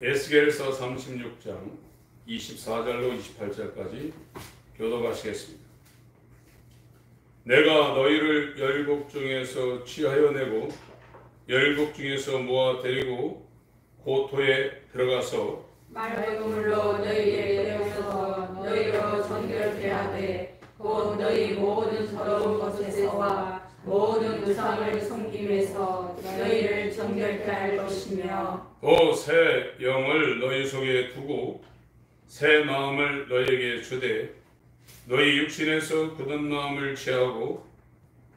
에스겔서 36장 24절로 28절까지 교독하시겠습니다. 내가 너희를 열국 중에서 취하여 내고 열국 중에서 모아 데리고 고토에 들어가서 맑은 물로 너희를 데우셔서 너희로 정결케 하되 곧 너희 모든 더러운 것에서와 모든 우상을 섬김에서 너희를 정결케 할 것이며 또 새 영을 너희 속에 두고 새 마음을 너희에게 주되 너희 육신에서 굳은 마음을 취하고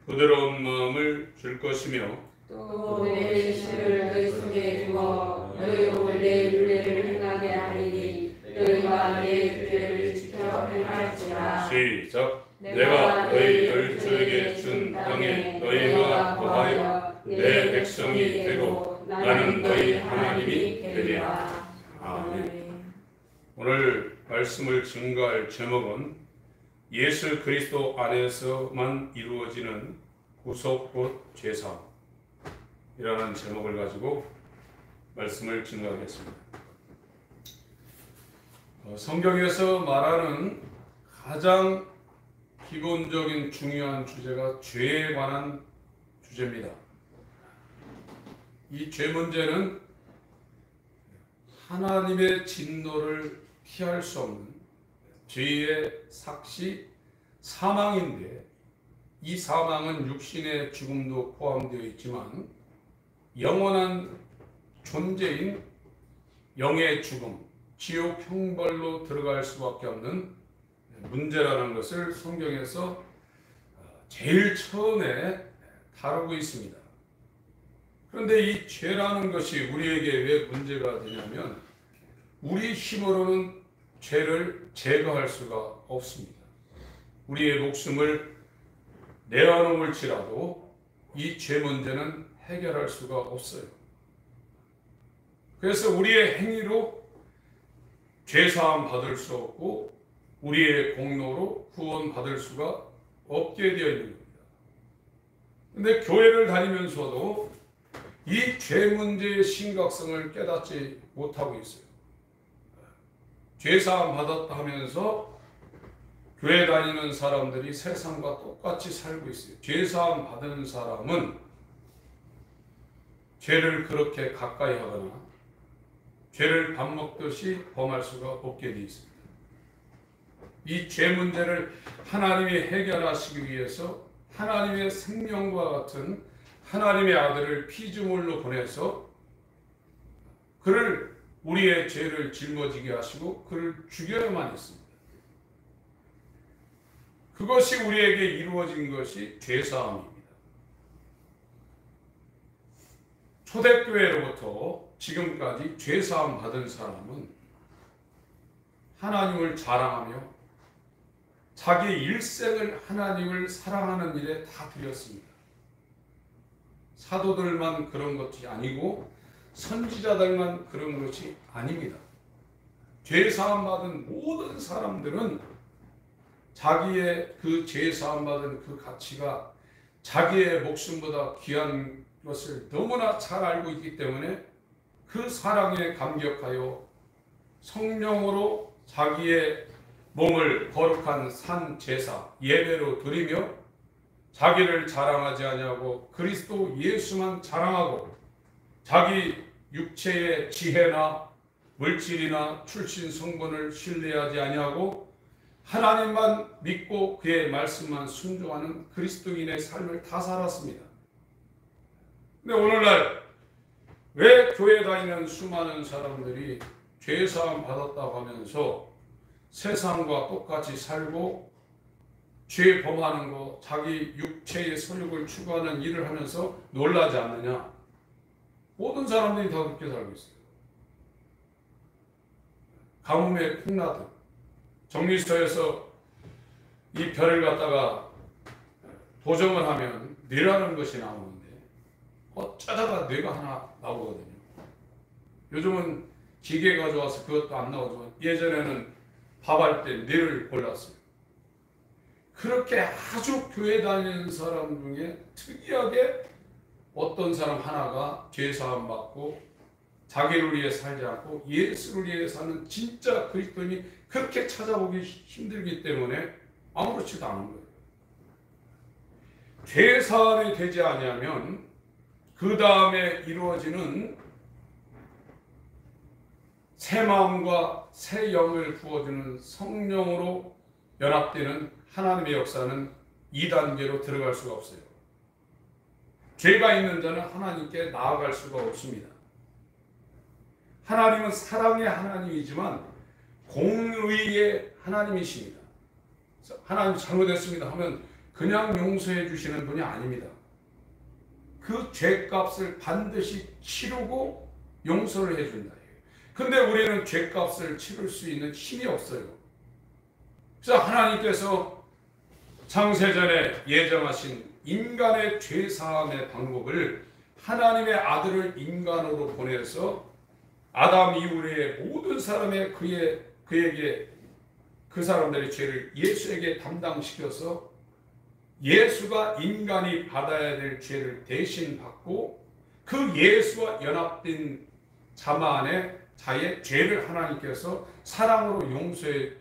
부드러운 마음을 줄 것이며 또 내 계시를 너희 속에 두어 너희로 내 윤례를 행하게 하리니 너희가 내 규례를 지켜 행할지라. 시작. 내가 너희 열조에게 준 땅에 너희가 거하여 내 백성이 되고 나는 너희 하나님이 되리라. 아멘. 오늘 말씀을 증거할 제목은 예수 그리스도 안에서만 이루어지는 구속 곧 죄사함이라는 제목을 가지고 말씀을 증거하겠습니다. 성경에서 말하는 가장 기본적인 중요한 주제가 죄에 관한 주제입니다. 이 죄 문제는 하나님의 진노를 피할 수 없는 죄의 삭시 사망인데, 이 사망은 육신의 죽음도 포함되어 있지만 영원한 존재인 영의 죽음, 지옥 형벌로 들어갈 수밖에 없는 문제라는 것을 성경에서 제일 처음에 다루고 있습니다. 그런데 이 죄라는 것이 우리에게 왜 문제가 되냐면 우리 힘으로는 죄를 제거할 수가 없습니다. 우리의 목숨을 내어놓을지라도 이 죄 문제는 해결할 수가 없어요. 그래서 우리의 행위로 죄사함 받을 수 없고 우리의 공로로 구원 받을 수가 없게 되어 있는 겁니다. 그런데 교회를 다니면서도 이 죄 문제의 심각성을 깨닫지 못하고 있어요. 죄사함 받았다 하면서 교회 다니는 사람들이 세상과 똑같이 살고 있어요. 죄사함 받은 사람은 죄를 그렇게 가까이 하거나 죄를 밥 먹듯이 범할 수가 없게 되어 있습니다. 이 죄 문제를 하나님이 해결하시기 위해서 하나님의 생명과 같은 하나님의 아들을 피조물로 보내서 그를 우리의 죄를 짊어지게 하시고 그를 죽여야만 했습니다. 그것이 우리에게 이루어진 것이 죄사함입니다. 초대교회로부터 지금까지 죄사함 받은 사람은 하나님을 자랑하며 자기 일생을 하나님을 사랑하는 일에 다 드렸습니다. 사도들만 그런 것이 아니고 선지자들만 그런 것이 아닙니다. 죄사함 받은 모든 사람들은 자기의 그 죄사함 받은 그 가치가 자기의 목숨보다 귀한 것을 너무나 잘 알고 있기 때문에 그 사랑에 감격하여 성령으로 자기의 몸을 거룩한 산 제사 예배로 드리며 자기를 자랑하지 아니하고 그리스도 예수만 자랑하고 자기 육체의 지혜나 물질이나 출신 성분을 신뢰하지 아니하고 하나님만 믿고 그의 말씀만 순종하는 그리스도인의 삶을 다 살았습니다. 근데 오늘날 왜 교회 다니는 수많은 사람들이 죄사함 받았다고 하면서 세상과 똑같이 살고 죄 범하는 거, 자기 육체의 소욕을 추구하는 일을 하면서 놀라지 않느냐? 모든 사람들이 다 그렇게 살고 있어요. 가뭄에 콩나듯 정리서에서 이 별을 갖다가 도정을 하면 뇌라는 것이 나오는데 어쩌다가 뇌가 하나 나오거든요. 요즘은 기계 가져와서 그것도 안 나오지만 예전에는 밥할 때 뇌를 골랐어요. 그렇게 아주 교회 다니는 사람 중에 특이하게 어떤 사람 하나가 죄사함 받고 자기를 위해 살지 않고 예수를 위해 사는 진짜 그리스도인이 그렇게 찾아보기 힘들기 때문에 아무렇지도 않은 거예요. 죄 사함이 되지 아니하면 그 다음에 이루어지는 새 마음과 새 영을 부어주는 성령으로 연합되는 하나님의 역사는 2단계로 들어갈 수가 없어요. 죄가 있는 자는 하나님께 나아갈 수가 없습니다. 하나님은 사랑의 하나님이지만 공의의 하나님이십니다. 하나님 잘못했습니다 하면 그냥 용서해 주시는 분이 아닙니다. 그 죄값을 반드시 치르고 용서를 해준다. 근데 우리는 죄값을 치를 수 있는 힘이 없어요. 그래서 하나님께서 창세전에 예정하신 인간의 죄사함의 방법을 하나님의 아들을 인간으로 보내서 아담 이후의 모든 사람의 그에게 그 사람들의 죄를 예수에게 담당시켜서 예수가 인간이 받아야 될 죄를 대신 받고 그 예수와 연합된 자의 죄를 하나님께서 사랑으로 용서해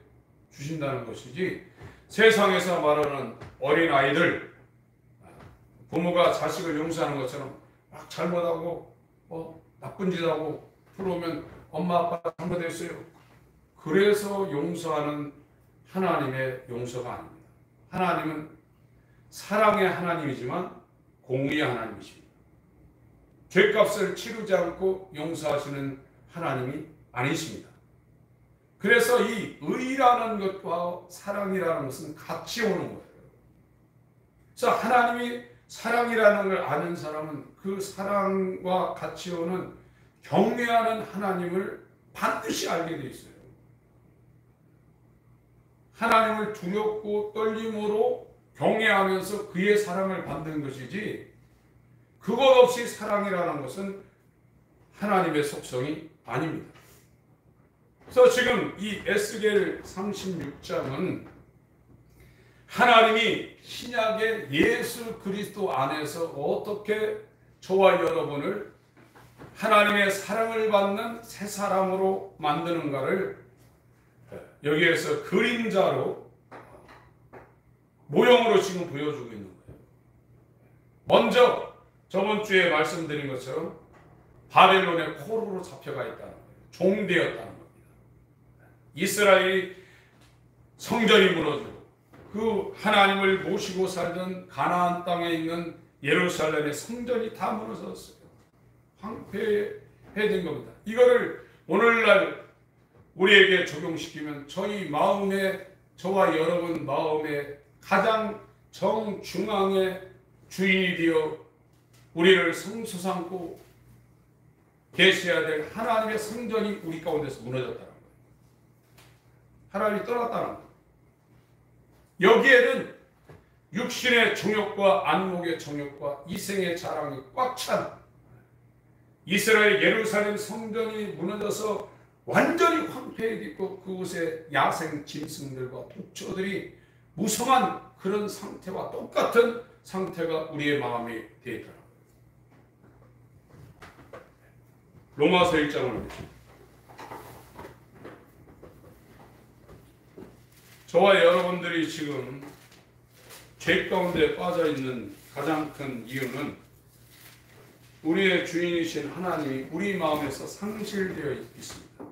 주신다는 것이지, 세상에서 말하는 어린아이들, 부모가 자식을 용서하는 것처럼 막 잘못하고 나쁜 짓 하고 들어오면 엄마 아빠 잘못했어요, 그래서 용서하는 하나님의 용서가 아닙니다. 하나님은 사랑의 하나님이지만 공의의 하나님이십니다. 죄값을 치르지 않고 용서하시는 하나님이 아니십니다. 그래서 이 의라는 것과 사랑이라는 것은 같이 오는 거예요. 그래서 하나님이 사랑이라는 걸 아는 사람은 그 사랑과 같이 오는 경외하는 하나님을 반드시 알게 돼 있어요. 하나님을 두렵고 떨림으로 경외하면서 그의 사랑을 받는 것이지, 그것 없이 사랑이라는 것은 하나님의 속성이 아닙니다. 그래서 지금 이 에스겔 36장은 하나님이 신약의 예수 그리스도 안에서 어떻게 저와 여러분을 하나님의 사랑을 받는 새 사람으로 만드는가를 여기에서 그림자로 모형으로 지금 보여주고 있는 거예요. 먼저 저번 주에 말씀드린 것처럼 바벨론의 포로로 잡혀가 있다는 거예요. 종되었다는 겁니다. 이스라엘이 성전이 무너지고 그 하나님을 모시고 살던 가나안 땅에 있는 예루살렘의 성전이 다 무너졌어요. 황폐해진 겁니다. 이거를 오늘날 우리에게 적용시키면 저희 마음에, 저와 여러분 마음에 가장 정중앙의 주인이 되어 우리를 성소 삼고 계셔야 될 하나님의 성전이 우리 가운데서 무너졌다는 거예요. 하나님이 떠났다는 거예요. 여기에는 육신의 정욕과 안목의 정욕과 이생의 자랑이 꽉 찬 이스라엘 예루살렘 성전이 무너져서 완전히 황폐해졌고 그곳에 야생 짐승들과 독초들이 무성한 그런 상태와 똑같은 상태가 우리의 마음이 되어 있다. 로마서 1장을 저와 여러분들이 지금 죄 가운데 빠져 있는 가장 큰 이유는 우리의 주인이신 하나님이 우리 마음에서 상실되어 있습니다.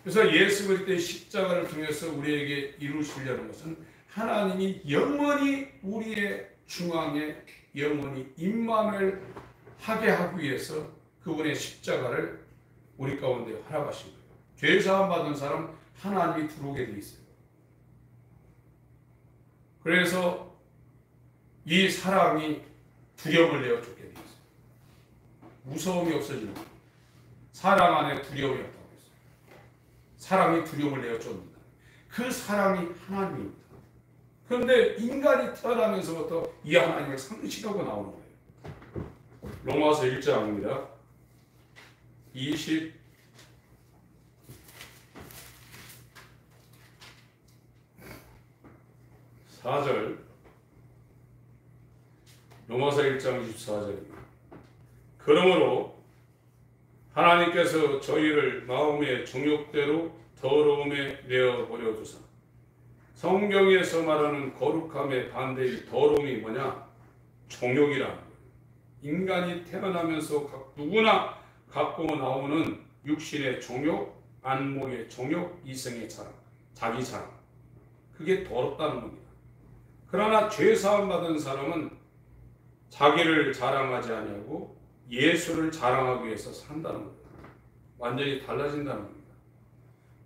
그래서 예수 그리스도의 십자가를 통해서 우리에게 이루시려는 것은 하나님이 영원히 우리의 중앙에 영원히 임만을 하게 하기 위해서 그분의 십자가를 우리 가운데 허락하신 거예요. 죄사함 받은 사람 하나님이 들어오게 돼 있어요. 그래서 이 사랑이 두려움을 내어주게 돼 있어요. 무서움이 없어지는 거예요. 사랑 안에 두려움이 없다고 했어요. 사랑이 두려움을 내어줍니다. 그 사랑이 하나님입니다. 그런데 인간이 태어나면서부터 이 하나님을 상실하고 나오는 거예요. 로마서 1장입니다. 24절, 로마서 1장 24절입니다. 그러므로 하나님께서 저희를 마음의 정욕대로 더러움에 내어버려 두사. 성경에서 말하는 거룩함의 반대의 더러움이 뭐냐? 정욕이라는 거예요. 인간이 태어나면서 누구나 갖고 나오는 육신의 정욕, 안목의 정욕, 이성의 자랑, 자기 자랑. 그게 더럽다는 겁니다. 그러나 죄사함 받은 사람은 자기를 자랑하지 아니하고 예수를 자랑하기 위해서 산다는 겁니다. 완전히 달라진다는 겁니다.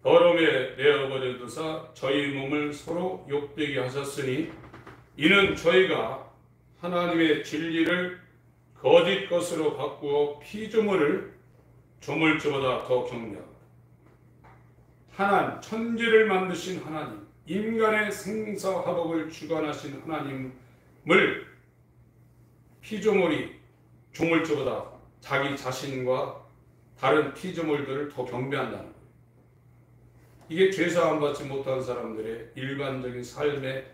더러움에 내어버려 두사 저희 몸을 서로 욕되게 하셨으니 이는 저희가 하나님의 진리를 거짓 것으로 바꾸어 피조물을 조물주보다 더 경배하고 하나님, 천지를 만드신 하나님, 인간의 생사화복을 주관하신 하나님을 피조물이 조물주보다 자기 자신과 다른 피조물들을 더 경배한다는 거예요. 이게 죄사함 받지 못한 사람들의 일반적인 삶의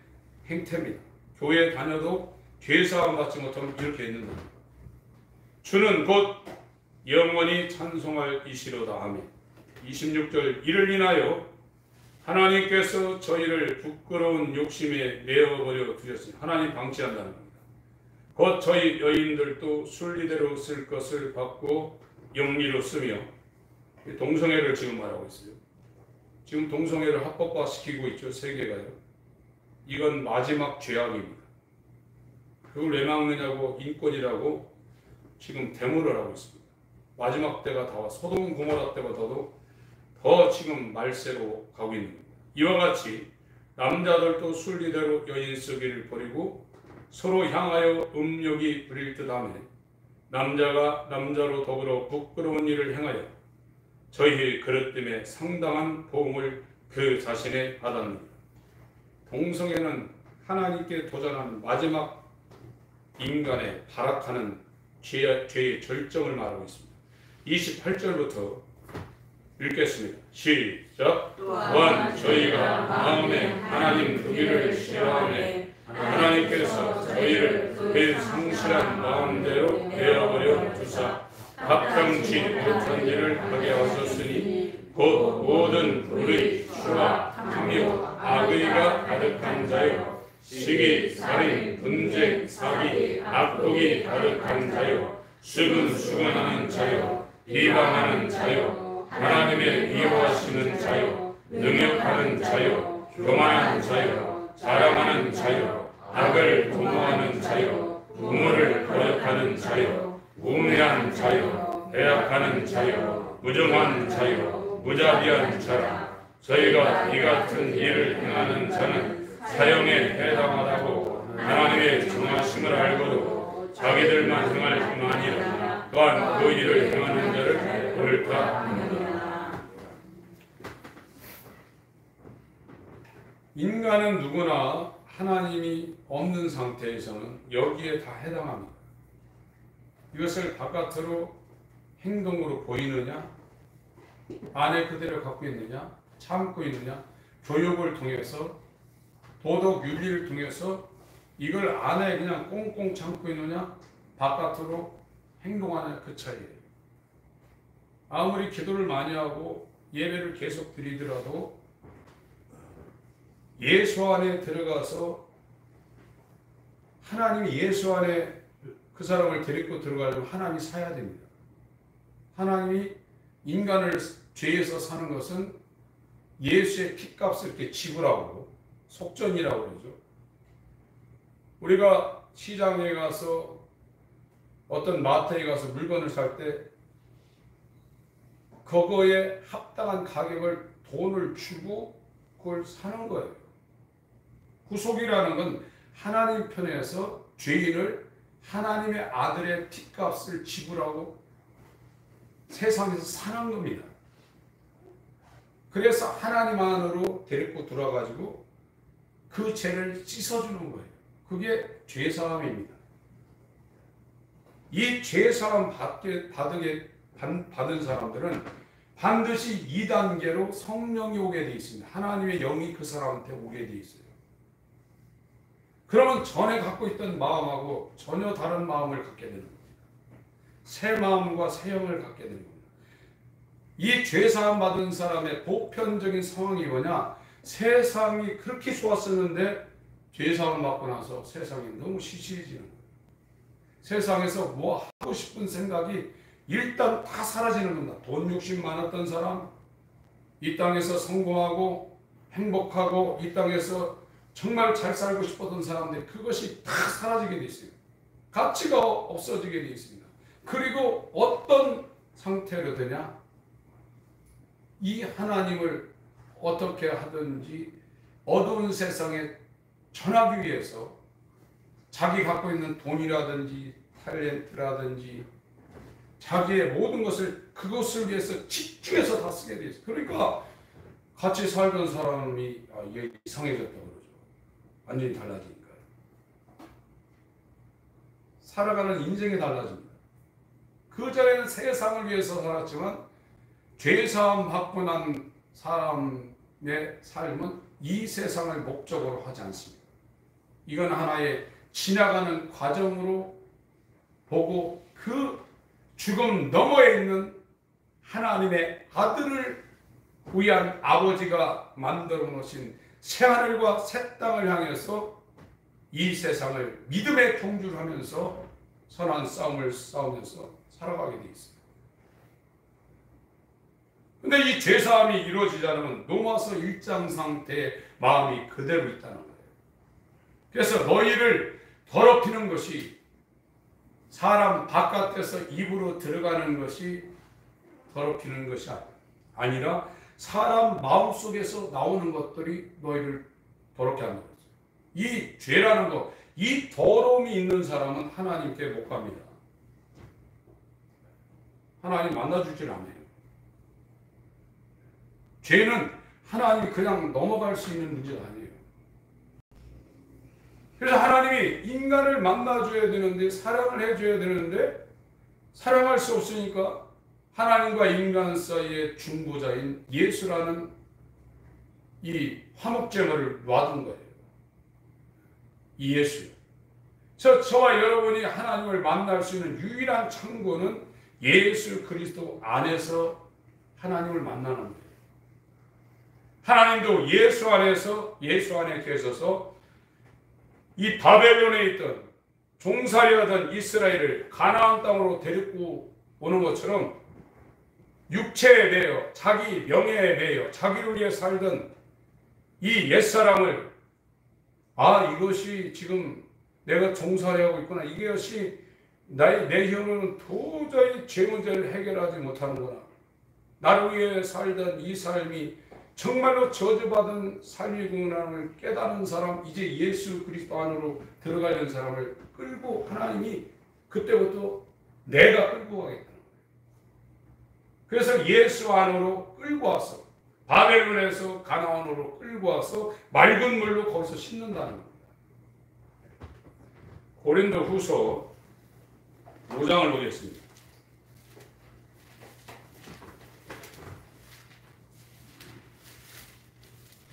행태입니다. 교회 다녀도 죄사함 받지 못하면 이렇게 있는 겁니다. 주는 곧 영원히 찬송할 이시로다. 아멘. 26절 이를 인하여 하나님께서 저희를 부끄러운 욕심에 내어버려 두셨으니 하나님 방치한다는 겁니다. 곧 저희 여인들도 순리대로 쓸 것을 받고 영리로 쓰며 동성애를 지금 말하고 있어요. 지금 동성애를 합법화시키고 있죠. 세계가요. 이건 마지막 죄악입니다. 그걸 왜 막느냐고 인권이라고 지금 데모를 하고 있습니다. 마지막 때가 다 와 소돔 고모라 때보다도 더 지금 말세로 가고 있는 겁니다. 이와 같이 남자들도 순리대로 여인 쓰기를 버리고 서로 향하여 음욕이 부릴 듯하며 남자가 남자로 더불어 부끄러운 일을 행하여 저희 그릇 때문에 상당한 보응을 그 자신에 받았느니라. 동성애는 하나님께 도전하는 마지막 인간의 발악하는 죄의 절정을 말하고 있습니다. 28절부터 읽겠습니다. 시작. 또한 저희가 마음에 하나님 두기를 싫어하며 하나님께서 저희를 그 상실한 마음대로 내어버려 두사 합당치 못한 일을 하게 하셨으니 곧 모든 불의, 추와 탐욕, 악의가 가득한 자요 시기, 살인, 분쟁, 사기, 악독이 가득한 자요 수근수근하는 자요 비방하는 자요 하나님의 미워하시는 자요 능욕하는 자요 교만한 자요 자랑하는 자요 악을 도모하는 자요 부모를 거역하는 자요 우매한 자요 배약하는 자요 무정한 자요 무자비한 자라. 저희가 이 같은 일을 행하는 자는 사형에 해당하다고 하나님의 정하심을 알고도 자기들만 행할 뿐 아니라 또한 그 일을 행하는 자를 옳다 하느니라. 인간은 누구나 하나님이 없는 상태에서는 여기에 다 해당합니다. 이것을 바깥으로 행동으로 보이느냐, 안에 그대로 갖고 있느냐, 참고 있느냐, 교육을 통해서 도덕 윤리를 통해서 이걸 안에 그냥 꽁꽁 참고 있느냐, 바깥으로 행동하는 그 차이예요. 아무리 기도를 많이 하고 예배를 계속 드리더라도 예수 안에 들어가서 하나님이 예수 안에 그 사람을 데리고 들어가려면 하나님이 사야 됩니다. 하나님이 인간을 죄에서 사는 것은 예수의 피값을 이렇게 지불하고 속전이라고 그러죠. 우리가 시장에 가서 어떤 마트에 가서 물건을 살 때 그거에 합당한 가격을 돈을 주고 그걸 사는 거예요. 구속이라는 건 하나님 편에서 죄인을 하나님의 아들의 피값을 지불하고 세상에서 사는 겁니다. 그래서 하나님 안으로 데리고 들어가지고 그 죄를 씻어주는 거예요. 그게 죄사함입니다. 이 죄사함 받은 사람들은 반드시 2단계로 성령이 오게 되어 있습니다. 하나님의 영이 그 사람한테 오게 되어 있어요. 그러면 전에 갖고 있던 마음하고 전혀 다른 마음을 갖게 되는 겁니다. 새 마음과 새 영을 갖게 되는 겁니다. 이 죄사함 받은 사람의 보편적인 상황이 뭐냐? 세상이 그렇게 좋았었는데 죄사함 받고 나서 세상이 너무 시시해지는 거예요. 세상에서 뭐 하고 싶은 생각이 일단 다 사라지는 겁니다. 돈 욕심 많았던 사람, 이 땅에서 성공하고 행복하고 이 땅에서 정말 잘 살고 싶었던 사람들, 그것이 다 사라지게 돼 있어요. 가치가 없어지게 돼 있습니다. 그리고 어떤 상태로 되냐? 이 하나님을 어떻게 하든지 어두운 세상에 전하기 위해서 자기 갖고 있는 돈이라든지 탤런트라든지 자기의 모든 것을 그것을 위해서 집중해서 다 쓰게 돼 있어요. 그러니까 같이 살던 사람이 이게 이상해졌다고 그러죠. 완전히 달라지니까. 살아가는 인생이 달라집니다. 그전에는 세상을 위해서 살았지만 죄사함 받고 난 사람의 삶은 이 세상을 목적으로 하지 않습니다. 이건 하나의 지나가는 과정으로 보고 그 죽음 너머에 있는 하나님의 아들을 위한 아버지가 만들어 놓으신 새하늘과 새 땅을 향해서 이 세상을 믿음의 경주를 하면서 선한 싸움을 싸우면서 살아가게 되어 있습니다. 근데 이 죄사함이 이루어지지 않으면 로마서 1장 상태의 마음이 그대로 있다는 거예요. 그래서 너희를 더럽히는 것이 사람 바깥에서 입으로 들어가는 것이 더럽히는 것이 아니라 사람 마음속에서 나오는 것들이 너희를 더럽게 하는 거죠. 이 죄라는 것, 이 더러움이 있는 사람은 하나님께 못 갑니다. 하나님 만나주질 않아요. 죄는 하나님이 그냥 넘어갈 수 있는 문제가 아니에요. 그래서 하나님이 인간을 만나줘야 되는데, 사랑을 해줘야 되는데 사랑할 수 없으니까 하나님과 인간 사이의 중보자인 예수라는 이 화목제물을 놔둔 거예요. 이 예수. 저와 여러분이 하나님을 만날 수 있는 유일한 창구는 예수 그리스도 안에서 하나님을 만나는 거예요. 하나님도 예수 안에 계셔서 이 바벨론에 있던 종살이하던 이스라엘을 가나안 땅으로 데리고 오는 것처럼 육체에 매여 자기 명예에 매여 자기를 위해 살던 이 옛사람을 이것이 지금 내가 종살이하고 있구나. 이것이 내 형은 도저히 죄 문제를 해결하지 못하는구나. 나를 위해 살던 이 삶이 정말로 저주받은 삶이구나를 깨달은 사람, 이제 예수 그리스도 안으로 들어가려는 사람을 끌고 하나님이 그때부터 내가 끌고 가겠다는 거예요. 그래서 예수 안으로 끌고 와서 바벨론에서 가나안으로 끌고 와서 맑은 물로 거기서 씻는다는 겁니다. 고린도 후서 5장을 보겠습니다.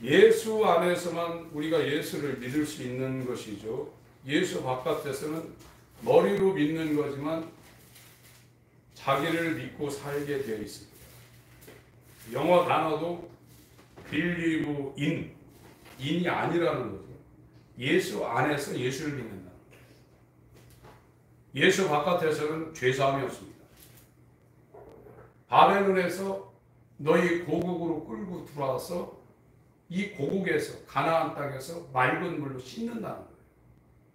예수 안에서만 우리가 예수를 믿을 수 있는 것이죠. 예수 바깥에서는 머리로 믿는 거지만 자기를 믿고 살게 되어 있습니다. 영어 단어도 believe in, in이 아니라는 거죠. 예수 안에서 예수를 믿는다. 예수 바깥에서는 죄사함이 없습니다. 바벨론에서 너희 고국으로 끌고 들어와서 이 고국에서 가나안 땅에서 맑은 물로 씻는다는 거예요.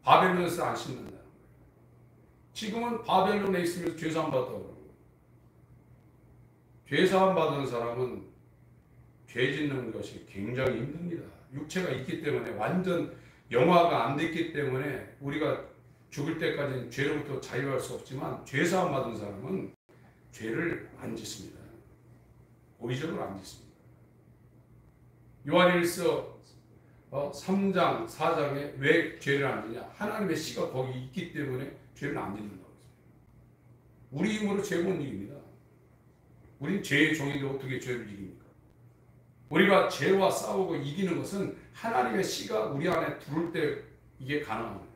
바벨론에서 안 씻는다는 거예요. 지금은 바벨론에 있으면서 죄사함 받았다고 그러고, 죄사함 받은 사람은 죄 짓는 것이 굉장히 힘듭니다. 육체가 있기 때문에, 완전 영화가 안 됐기 때문에 우리가 죽을 때까지는 죄로부터 자유할 수 없지만 죄사함 받은 사람은 죄를 안 짓습니다. 고의적으로 안 짓습니다. 요한일서 3장 4장에 왜 죄를 안 지냐? 하나님의 씨가 거기 있기 때문에 죄를 안 짓는다고 했습니다. 우리 힘으로 죄 못 이깁니다. 우린 죄의 종인데 어떻게 죄를 이깁니까? 우리가 죄와 싸우고 이기는 것은 하나님의 씨가 우리 안에 들어올 때 이게 가능합니다.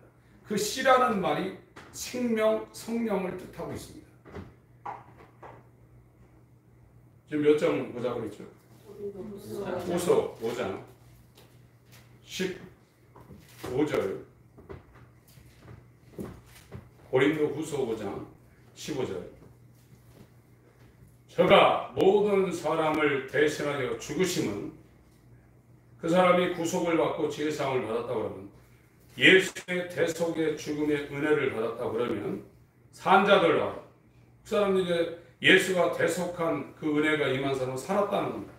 그 씨라는 말이 생명, 성령을 뜻하고 있습니다. 지금 몇 장 보자고 그랬죠? 후서 5장 15절, 고린도 후서 5장 15절. 저가 모든 사람을 대신하여 죽으심은, 그 사람이 구속을 받고 제사함을 받았다 그러면, 예수의 대속의 죽음의 은혜를 받았다 그러면 산자들과 그 사람들이 예수가 대속한 그 은혜가 임한 사람은 살았다는 겁니다.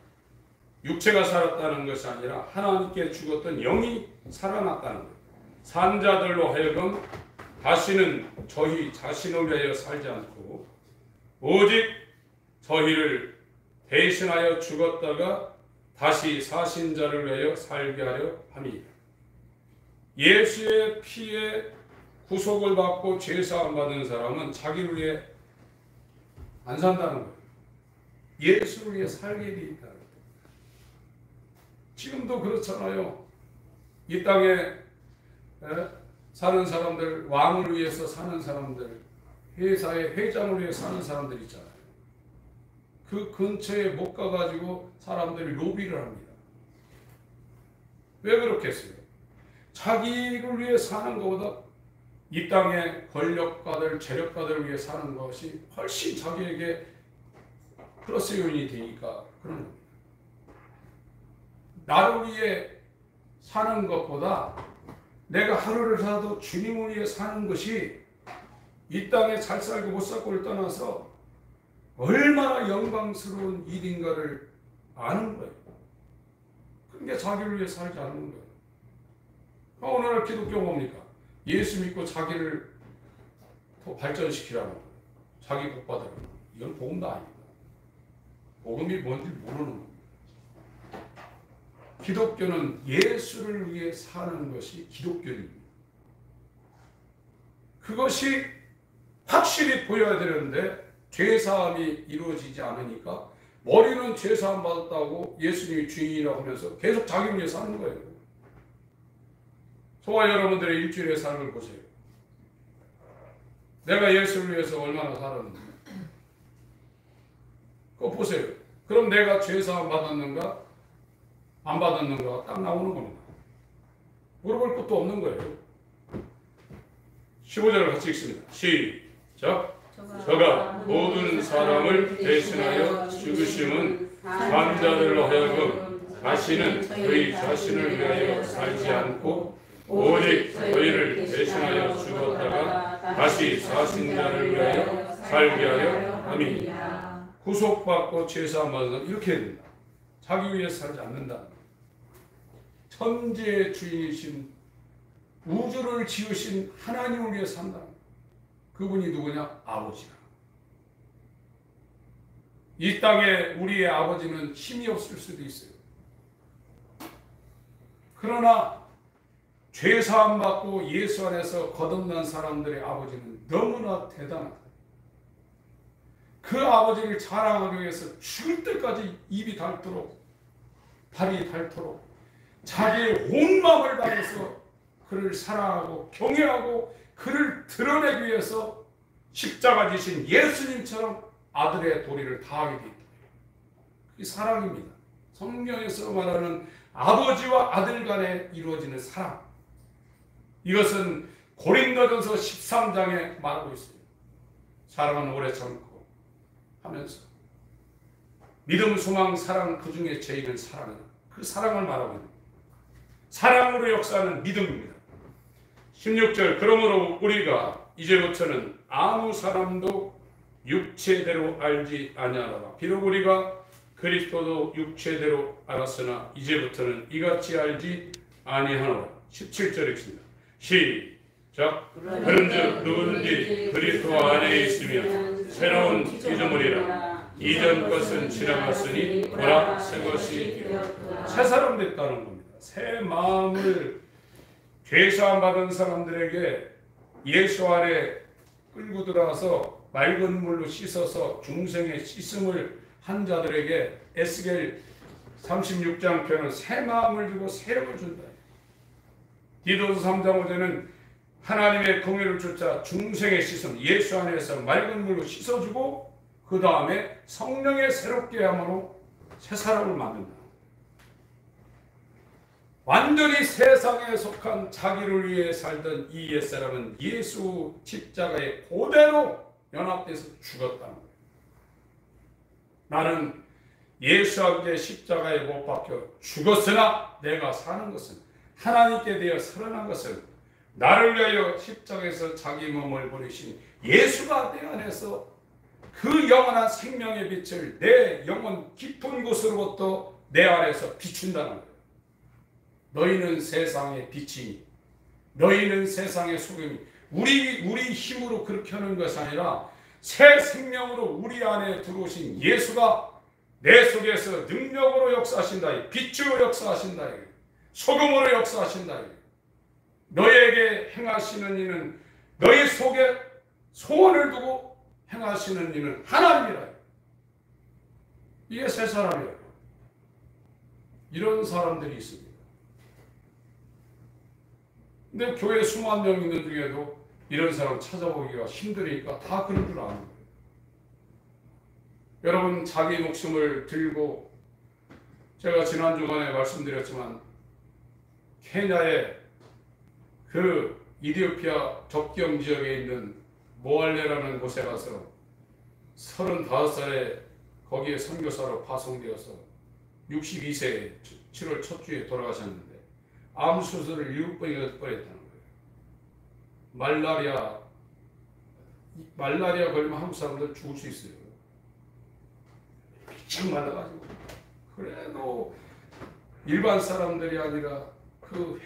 육체가 살았다는 것이 아니라 하나님께 죽었던 영이 살아났다는 거예요. 산자들로 하여금 다시는 저희 자신을 위하여 살지 않고 오직 저희를 대신하여 죽었다가 다시 사신 자를 위하여 살게 하려 함이니라. 예수의 피에 구속을 받고 제사함 받은 사람은 자기를 위해 안 산다는 거예요. 예수를 위해 살게 되어 있다는 거예요. 지금도 그렇잖아요. 이 땅에 사는 사람들, 왕을 위해서 사는 사람들, 회사의 회장을 위해 사는 사람들 있잖아요. 그 근처에 못 가가지고 사람들이 로비를 합니다. 왜 그렇겠어요? 자기를 위해 사는 것보다 이 땅의 권력가들, 재력가들을 위해 사는 것이 훨씬 자기에게 플러스 요인이 되니까 그런 겁니다. 나를 위해 사는 것보다 내가 하루를 살아도 주님을 위해 사는 것이 이 땅에 잘 살고 못 살고를 떠나서 얼마나 영광스러운 일인가를 아는 거예요. 그게 자기를 위해 살지 않는 거예요. 오늘날 기독교 뭡니까? 예수 믿고 자기를 더 발전시키라는 거예요. 자기 복 받으라는 거예요. 이건 복음도 아닙니다. 복음이 뭔지 모르는 겁니다. 기독교는 예수를 위해 사는 것이 기독교입니다. 그것이 확실히 보여야 되는데 죄사함이 이루어지지 않으니까 머리는 죄사함 받았다고 예수님이 주인이라고 하면서 계속 자기를 위해 사는 거예요. 저와 여러분들의 일주일의 삶을 보세요. 내가 예수를 위해서 얼마나 살았는가. 그거 보세요. 그럼 내가 죄사함 받았는가 안 받았는가 딱 나오는 겁니다. 물어볼 것도 없는 거예요. 15절을 같이 읽습니다. 시작. 저가 모든 사람을 대신하여 죽으심은 산자들로 하여금 다시는 저희 자신을 위하여 살지 않고 오직 저희를 대신하여 죽었다가 다시 사신 자를 위하여 살게 하려 함이니라. 구속받고 제사함 받은 사람 이렇게 해야 된다. 자기 위해 살지 않는다. 천지의 주인이신 우주를 지으신 하나님을 위해 산다. 그분이 누구냐? 아버지가. 이 땅에 우리의 아버지는 힘이 없을 수도 있어요. 그러나 죄사함 받고 예수 안에서 거듭난 사람들의 아버지는 너무나 대단하다. 그 아버지를 자랑하기 위해서 죽을 때까지 입이 닳도록 발이 닳도록 자기의 온 마음을 다해서 그를 사랑하고 경외하고 그를 드러내기 위해서 십자가 지신 예수님처럼 아들의 도리를 다하게 되었다. 이 사랑입니다. 성경에서 말하는 아버지와 아들 간에 이루어지는 사랑. 이것은 고린도전서 13장에 말하고 있습니다. 사랑은 오래 참고 하면서 믿음, 소망, 사랑 그 중에 제일은 사랑이다. 그 사랑을 말하고 있습니다. 사랑으로 역사하는 믿음입니다. 16절 그러므로 우리가 이제부터는 아무 사람도 육체대로 알지 아니하노라. 비록 우리가 그리스도도 육체대로 알았으나 이제부터는 이같이 알지 아니하노라. 17절 읽습니다. 시작. 그런즉 누구든지 그리스도 안에 있으면 새로운 피조물이라. 이전 것은 지나갔으니 보라 새 것이 되었다. 새 사람 됐다는 겁니다. 새 마음을 죄사함 받은 사람들에게 예수 안에 끌고 들어와서 맑은 물로 씻어서 중생의 씻음을 한 자들에게 에스겔 36장 표현은 새 마음을 주고 새력을 준다. 디도서 3장 5절은 하나님의 공의를 쫓아 중생의 씻음, 예수 안에서 맑은 물로 씻어주고 그 다음에 성령의 새롭게 함으로 새 사람을 만든다. 완전히 세상에 속한 자기를 위해 살던 이 옛사람은 예수 십자가에 그대로 연합돼서 죽었다는 거예요. 나는 예수와 함께 십자가에 못 박혀 죽었으나 내가 사는 것은 하나님께 되어 살아난 것은 나를 위하여 십자가에서 자기 몸을 버리신 예수가 내 안에서 그 영원한 생명의 빛을 내 영혼 깊은 곳으로부터 내 안에서 비춘다는 거예요. 너희는 세상의 빛이니 너희는 세상의 소금이 우리 힘으로 그렇게 하는 것이 아니라 새 생명으로 우리 안에 들어오신 예수가 내 속에서 능력으로 역사하신다. 빛으로 역사하신다. 소금으로 역사하신다. 너희에게 행하시는 이는 너희 속에 소원을 두고 행하시는 이는 하나님이라. 이게 새 사람이에요. 이런 사람들이 있습니다. 근데 교회 수만 명 있는 중에도 이런 사람 찾아보기가 힘드니까 다 그런 줄 아는 거예요. 여러분, 자기 목숨을 들고, 제가 지난주간에 말씀드렸지만 케냐의 그 이디오피아 접경 지역에 있는 모알레라는 곳에 가서 35살에 거기에 선교사로 파송되어서 62세에 7월 첫 주에 돌아가셨는데 암 수술을 7번이나 했다는 거예요. 말라리아 걸리면 한국 사람들 죽을 수 있어요. 미친 말라가지고. 그래도 일반 사람들이 아니라 그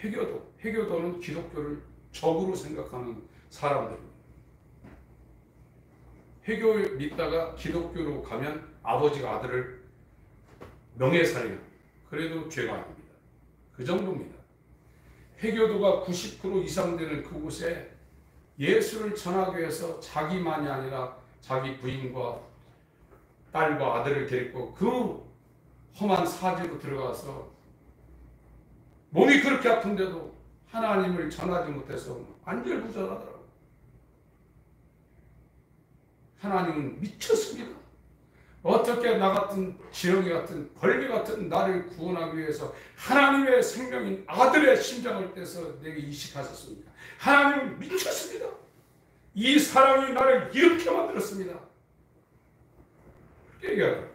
해교도는 기독교를 적으로 생각하는 사람들입니다. 해교 믿다가 기독교로 가면 아버지가 아들을 명예살인합니다. 그래도 죄가 아닙니다. 그 정도입니다. 해교도가 90% 이상 되는 그곳에 예수를 전하기 위해서 자기만이 아니라 자기 부인과 딸과 아들을 데리고 그 험한 사지로 들어가서 몸이 그렇게 아픈데도 하나님을 전하지 못해서 안절부절하더라고요. 하나님은 미쳤습니다. 어떻게 나 같은 지렁이 같은 벌레 같은 나를 구원하기 위해서 하나님의 생명인 아들의 심장을 떼서 내게 이식하셨습니다. 하나님은 미쳤습니다. 이 사랑이 나를 이렇게 만들었습니다. 그렇게 얘기하더라고요.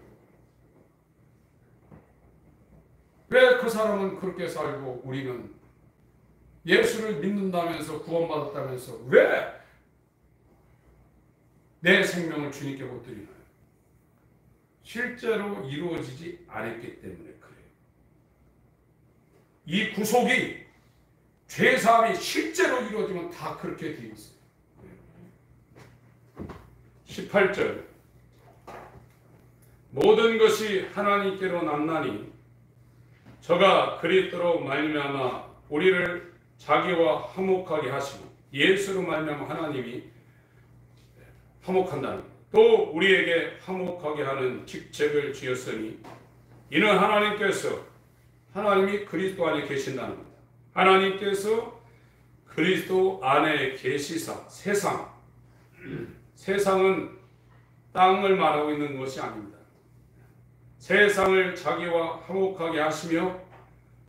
왜 그 사람은 그렇게 살고 우리는 예수를 믿는다면서 구원받았다면서 왜 내 생명을 주님께 못 드리나요? 실제로 이루어지지 않았기 때문에 그래요. 이 구속이 죄사함이 실제로 이루어지면 다 그렇게 되어 있어요. 18절 모든 것이 하나님께로 났나니 저가 그리스도로 말미암아 우리를 자기와 화목하게 하시고 예수로 말미암아 하나님이 화목한다는 것. 또 우리에게 화목하게 하는 직책을 주었으니 이는 하나님이 그리스도 안에 계신다는 겁니다. 하나님께서 그리스도 안에 계시사 세상은 땅을 말하고 있는 것이 아닙니다. 세상을 자기와 화목하게 하시며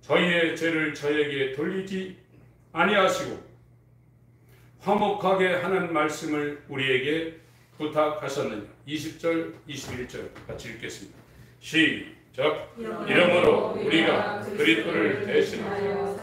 저희의 죄를 저에게 돌리지 아니하시고 화목하게 하는 말씀을 우리에게 부탁하셨느냐. 20절, 21절 같이 읽겠습니다. 시작. 이러므로 우리가 그리스도를 대신하여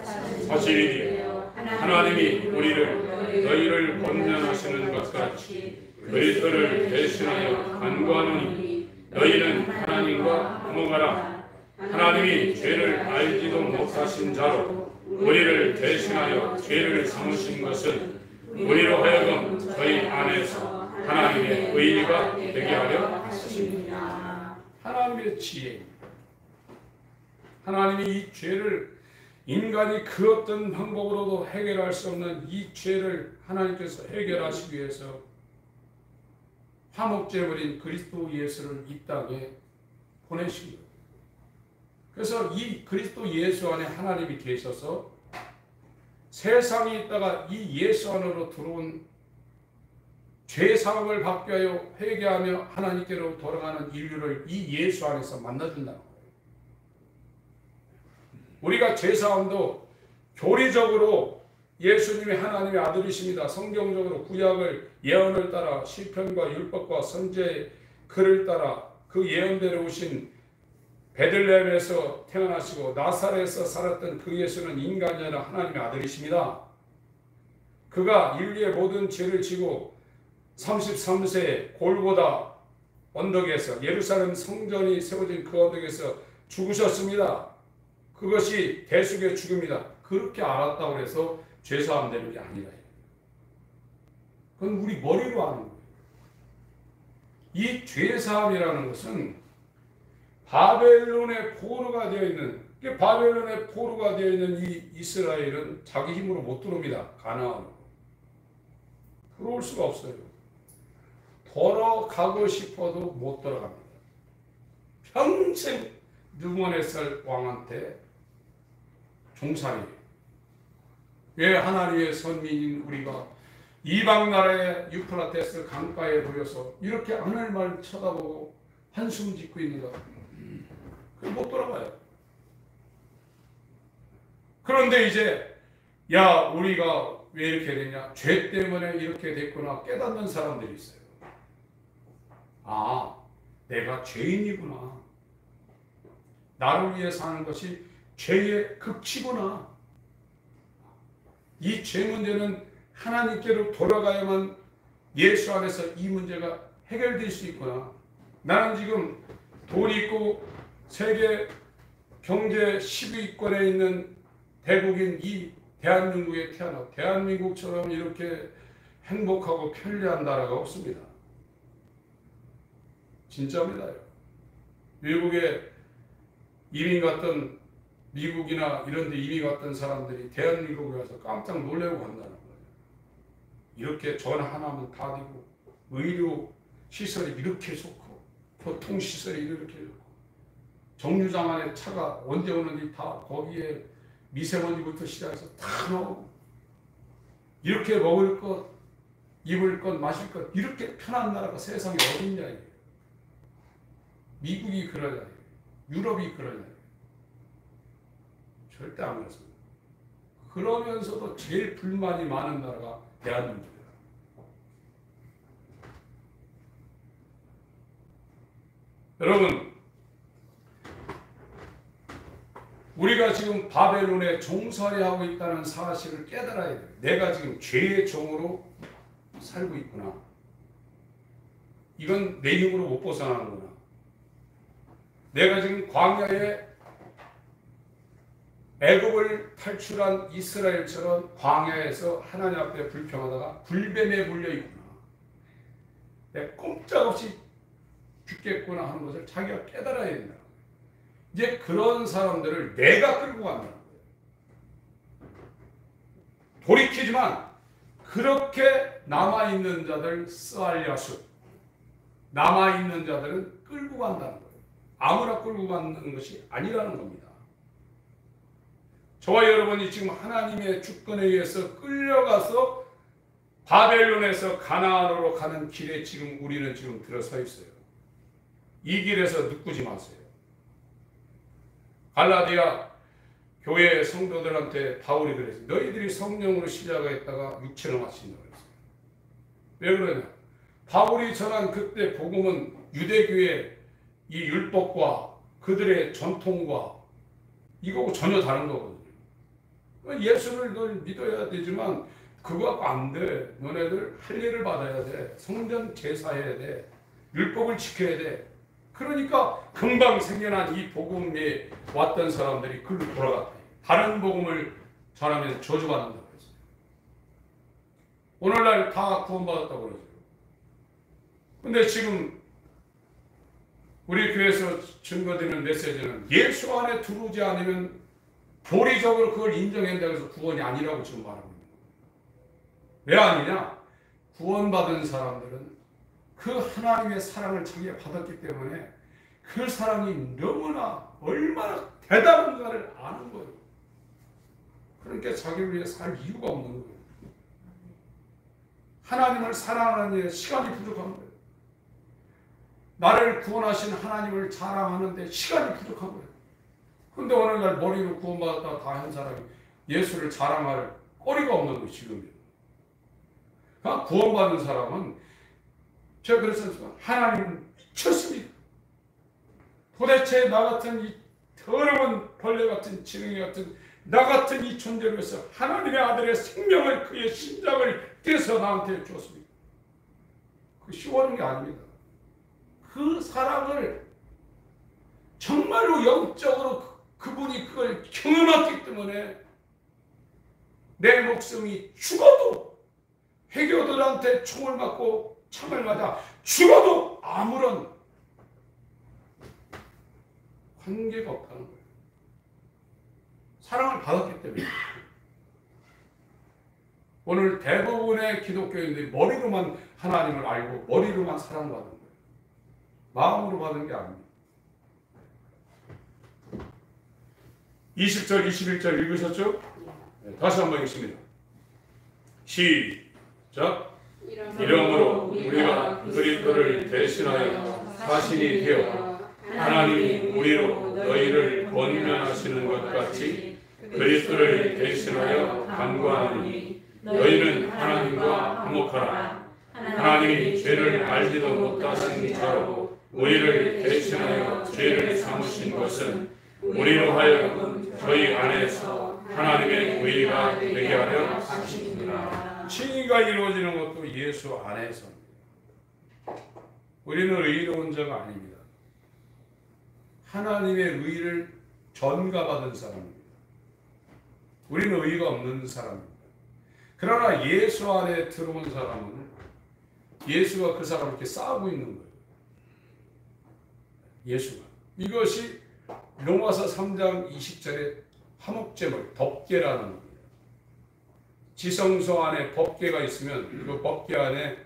사실이니 하나님이 너희를 권면하시는 것 같이 그리스도를 대신하여 간구하노니 너희는 하나님과 화목하라. 하나님이 죄를 알지도 못하신 자로 우리를 대신하여 죄를 삼으신 것은 우리로 하여금 저희 안에서 하나님의 의의가 되게 하려 하십니다. 하나님의 지혜입니다. 하나님이 이 죄를 인간이 그 어떤 방법으로도 해결할 수 없는 이 죄를 하나님께서 해결하시기 위해서 화목제물인 그리스도 예수를 이 땅에 보내신 거예요. 그래서 이 그리스도 예수 안에 하나님이 계셔서 세상에 있다가 이 예수 안으로 들어온 죄사함을 받게 하여 회개하며 하나님께로 돌아가는 인류를 이 예수 안에서 만나준다는 거예요. 우리가 죄사함도 교리적으로 예수님이 하나님의 아들이십니다. 성경적으로 구약을 예언을 따라 시편과 율법과 선지자의 글을 따라 그 예언대로 오신 베들레헴에서 태어나시고 나사렛에서 살았던 그 예수는 인간이 아니라 하나님의 아들이십니다. 그가 인류의 모든 죄를 지고 33세에 골고다 언덕에서 예루살렘 성전이 세워진 그 언덕에서 죽으셨습니다. 그것이 대속의 죽음이다. 그렇게 알았다고 해서 죄사함 되는 게 아니라. 그건 우리 머리로 아는 거예요. 이 죄사함이라는 것은 바벨론의 포로가 되어 있는, 바벨론의 포로가 되어 있는 이 이스라엘은 자기 힘으로 못 들어옵니다. 가나안으로. 들어올 수가 없어요. 돌아가고 싶어도 못 돌아갑니다. 평생 느부갓네살 왕한테 종살이에요. 왜 하나님의 선민인 우리가 이방 나라의 유프라테스 강가에 모여서 이렇게 하늘만 쳐다보고 한숨 짓고 있는가? 못 돌아가요. 그런데 이제 야 우리가 왜 이렇게 됐냐? 죄 때문에 이렇게 됐구나 깨닫는 사람들이 있어요. 아, 내가 죄인이구나. 나를 위해 사는 것이 죄의 극치구나. 이 죄 문제는 하나님께로 돌아가야만 예수 안에서 이 문제가 해결될 수 있구나. 나는 지금 돈 있고 세계 경제 10위권에 있는 대국인 이 대한민국에 태어나 대한민국처럼 이렇게 행복하고 편리한 나라가 없습니다. 진짜입니다. 미국에 이민 갔던 미국이나 이런 데 이민 갔던 사람들이 대한민국에 와서 깜짝 놀래고 간다는 거예요. 이렇게 전화 하나면 다 되고 의료 시설이 이렇게 좋고 교통시설이 이렇게 좋고 정류장 안에 차가 언제 오는지 다 거기에 미세먼지부터 시작해서 다 나오고 이렇게 먹을 것, 입을 것, 마실 것 이렇게 편한 나라가 세상에 어디 있냐 이게. 미국이 그러냐 유럽이 그러냐 절대 안 그렇습니다. 그러면서도 제일 불만이 많은 나라가 대한민국이에요. 여러분 우리가 지금 바벨론에 종살이하고 있다는 사실을 깨달아야 돼요. 내가 지금 죄의 종으로 살고 있구나. 이건 내 힘으로 못 벗어나는구나. 내가 지금 광야에 애굽을 탈출한 이스라엘처럼 광야에서 하나님 앞에 불평하다가 불뱀에 물려있구나. 내가 꼼짝없이 죽겠구나 하는 것을 자기가 깨달아야 된다. 이제 그런 사람들을 내가 끌고 간다는 거예요. 돌이키지만 그렇게 남아있는 자들 쓰알야수 남아있는 자들은 끌고 간다는 거예요. 아무나 끌고 가는 것이 아니라는 겁니다. 저와 여러분이 지금 하나님의 주권에 의해서 끌려가서 바벨론에서 가나안으로 가는 길에 지금 우리는 지금 들어서 있어요. 이 길에서 늦꾸지 마세요. 갈라디아 교회 성도들한테 바울이 그랬어요. 너희들이 성령으로 시작했다가 육체로 마친다고 그랬어요. 왜 그러냐? 바울이 전한 그때 복음은 유대교의 이 율법과 그들의 전통과 이거하고 전혀 다른 거거든요. 예수를 널 믿어야 되지만 그거 갖고 안 돼. 너네들 할례를 받아야 돼. 성전 제사해야 돼. 율법을 지켜야 돼. 그러니까 금방 생겨난 이 복음에 왔던 사람들이 글로 돌아갔다. 다른 복음을 전하면서 저주받는다고 그랬어요. 오늘날 다 구원받았다고 그러죠. 근데 지금 우리 교회에서 증거되는 메시지는 예수 안에 들어오지 않으면 교리적으로 그걸 인정한다고 해서 구원이 아니라고 지금 말하고 있는 거예요. 왜 아니냐? 구원받은 사람들은 그 하나님의 사랑을 자기가 받았기 때문에 그 사랑이 너무나 얼마나 대단한가를 아는 거예요. 그러니까 자기를 위해 살 이유가 없는 거예요. 하나님을 사랑하는 데 시간이 부족한 거예요. 나를 구원하신 하나님을 자랑하는데 시간이 부족한 거예요. 근데 오늘날 머리로 구원받았다 다 한 사람이 예수를 자랑할 거리가 없는 거예요, 지금이요. 그러니까 구원받은 사람은 제가 그랬었지만 하나님은 미쳤습니다. 도대체 나 같은 이 더러운 벌레 같은 지렁이 같은 나 같은 이 존재로 해서 하나님의 아들의 생명을 그의 심장을 떼서 나한테 주었습니다. 그 쉬워하는 게 아닙니다. 그 사랑을 정말로 영적으로 그분이 그걸 경험했기 때문에 내 목숨이 죽어도 해교들한테 총을 맞고 창을 맞아 죽어도 아무런 관계가 없다는 거예요. 사랑을 받았기 때문에. 오늘 대부분의 기독교인들이 머리로만 하나님을 알고 머리로만 사랑받는 거예요. 마음으로 받은 게 아닙니다. 20절, 21절 읽으셨죠? 네, 다시 한번 읽습니다. 시작. 이러므로 우리가 그리스도를 대신하여 자신이 되어 하나님이 우리로 너희를 권면하시는 것 같이 그리스도를 대신하여 간구하노니 너희는 하나님과 화목하라. 하나님이 죄를 알지도 못하신 자로 우리를 대신하여 죄를 삼으신 것은 우리로 하여금 저희 안에서 하나님의 의가 되게 하려 하십니다. 칭의가 이루어지는 것도 예수 안에서입니다. 우리는 의로운 자가 아닙니다. 하나님의 의를 전가받은 사람입니다. 우리는 의가 없는 사람입니다. 그러나 예수 안에 들어온 사람은 예수가 그 사람을 이렇게 싸우고 있는 거예요. 예수가. 이것이 로마서 3장 20절에 화목제물, 법궤라는 겁니다. 지성소 안에 법궤가 있으면 그 법궤 안에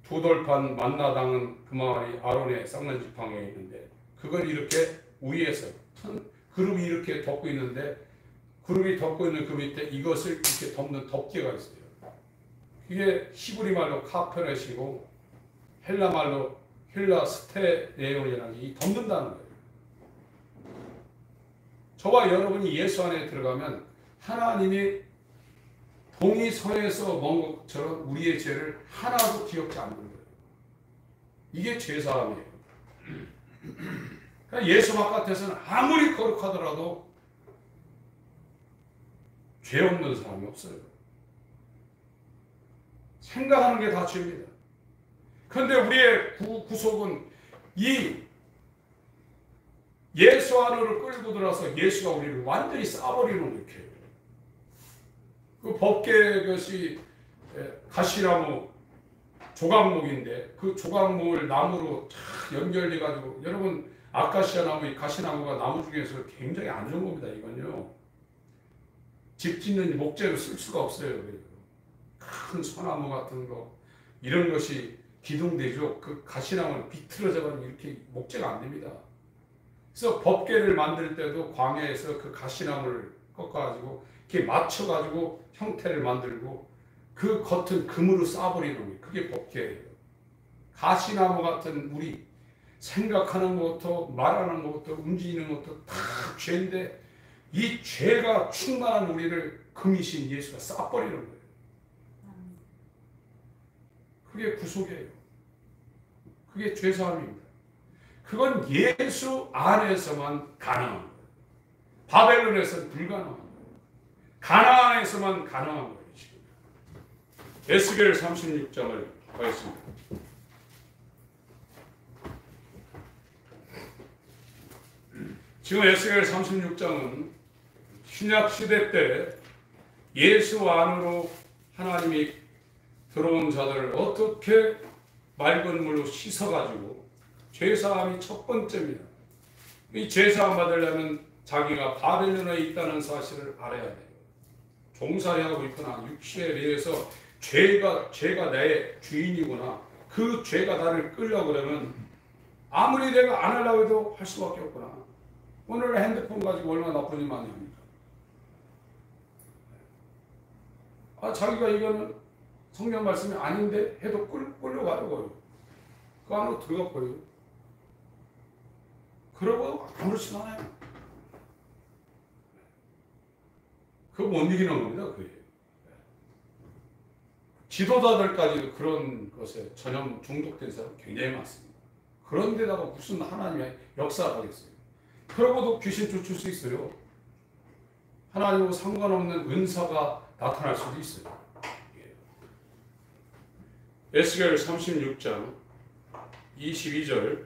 두 돌판 만나당은 그 마을이 아론의 쌍난 지팡이에 있는데 그걸 이렇게 위에서 그룹이 이렇게 덮고 있는데 그룹이 덮고 있는 그 밑에 이것을 이렇게 덮는 덮개가 있어요. 이게 히브리 말로 카페렛이고 헬라 말로 헬라 스테레온이라는 게 덮는다는 거예요. 저와 여러분이 예수 안에 들어가면 하나님이 동이서에서 먼 것처럼 우리의 죄를 하나도 기억지 않는 거예요. 이게 죄사함이에요. 그러니까 예수 바깥에서는 아무리 거룩하더라도 죄 없는 사람이 없어요. 생각하는 게 다 죄입니다. 그런데 우리의 구속은 이 예수 안으로 끌고 들어와서 예수가 우리를 완전히 싸버리는 이렇게. 그 법궤 것이 가시나무 조각목인데 그 조각목을 나무로 연결해 가지고 여러분 아카시아 나무, 이 가시나무가 나무 중에서 굉장히 안 좋은 겁니다. 이건요. 집 짓는 목재로 쓸 수가 없어요. 큰 소나무 같은 거 이런 것이 기둥대죠. 그 가시나무는 비틀어져가지고 이렇게 목재가 안 됩니다. 그래서 법궤를 만들 때도 광야에서 그 가시나무를 꺾어가지고 이렇게 맞춰가지고 형태를 만들고 그 겉은 금으로 싸버리는 거예요. 그게 법궤예요. 가시나무 같은 우리 생각하는 것부터 말하는 것부터 움직이는 것도 다 죄인데 이 죄가 충만한 우리를 금이신 예수가 싸버리는 거예요. 그게 구속이에요. 그게 죄사함입니다. 그건 예수 안에서만 가능한 거예요. 바벨론에서는 불가능한 거예요. 가나안에서만 가능한 거예요. 에스겔 36장을 하겠습니다. 지금 에스겔 36장은 신약 시대 때 예수 안으로 하나님이 들어온 자들을 어떻게 맑은 물로 씻어가지고 죄사함이 첫 번째입니다. 이 죄사함 받으려면 자기가 바벨론에 있다는 사실을 알아야 돼요. 종살이하고 있거나 육체에 대해서 죄가 내 주인이구나. 그 죄가 나를 끌려고 그러면 아무리 내가 안 하려고 해도 할 수밖에 없구나. 오늘 핸드폰 가지고 얼마나 나쁜 일 많이 합니까? 자기가 이거는 성경 말씀이 아닌데 해도 끌려가려고요. 그 안으로 들어가 버려요. 그러고 아무렇지도 않아요. 그거 못 이기는 겁니다. 그게. 지도자들까지도 그런 것에 전염 중독된 사람 굉장히 많습니다. 그런데다가 무슨 하나님의 역사를 하겠어요. 그러고도 귀신 쫓을 수 있어요. 하나님과 상관없는 은사가 나타날 수도 있어요. 에스겔 36장 22절.